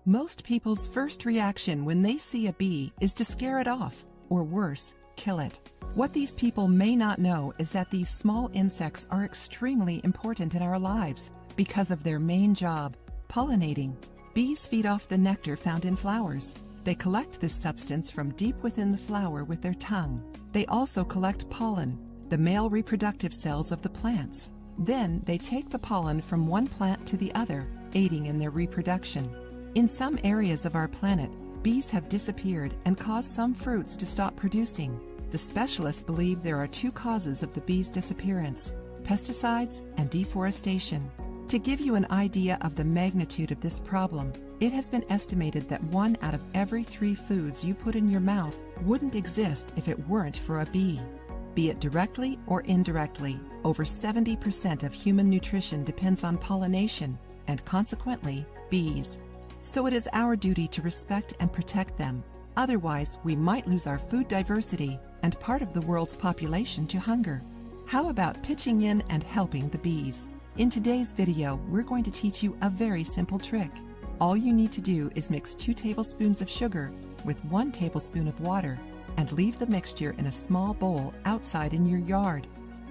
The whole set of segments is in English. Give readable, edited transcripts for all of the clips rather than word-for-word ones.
Most people's first reaction when they see a bee is to scare it off, or worse, kill it. What these people may not know is that these small insects are extremely important in our lives because of their main job, pollinating. Bees feed off the nectar found in flowers. They collect this substance from deep within the flower with their tongue. They also collect pollen, the male reproductive cells of the plants. Then they take the pollen from one plant to the other, aiding in their reproduction. In some areas of our planet, bees have disappeared and caused some fruits to stop producing. The specialists believe there are two causes of the bees' disappearance: pesticides and deforestation. To give you an idea of the magnitude of this problem, it has been estimated that 1 out of every 3 foods you put in your mouth wouldn't exist if it weren't for a bee. Be it directly or indirectly, over 70% of human nutrition depends on pollination, and consequently, bees. So it is our duty to respect and protect them. Otherwise, we might lose our food diversity and part of the world's population to hunger. How about pitching in and helping the bees? In today's video, we're going to teach you a very simple trick. All you need to do is mix 2 tablespoons of sugar with 1 tablespoon of water and leave the mixture in a small bowl outside in your yard.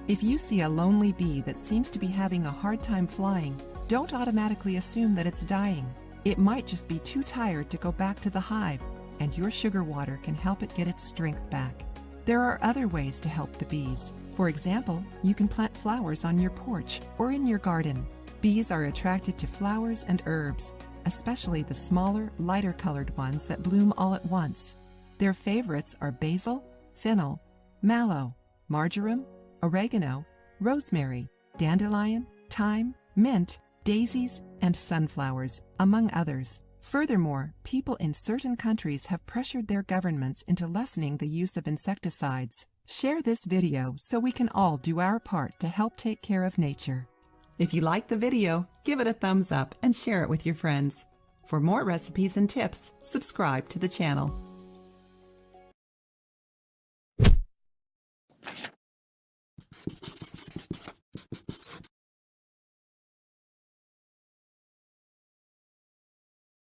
If you see a lonely bee that seems to be having a hard time flying, don't automatically assume that it's dying. It might just be too tired to go back to the hive, and your sugar water can help it get its strength back. There are other ways to help the bees. For example, you can plant flowers on your porch or in your garden. Bees are attracted to flowers and herbs, especially the smaller, lighter-colored ones that bloom all at once. Their favorites are basil, fennel, mallow, marjoram, oregano, rosemary, dandelion, thyme, mint, daisies, and sunflowers, among others. Furthermore, people in certain countries have pressured their governments into lessening the use of insecticides. Share this video so we can all do our part to help take care of nature. If you liked the video, give it a thumbs up and share it with your friends. For more recipes and tips, subscribe to the channel.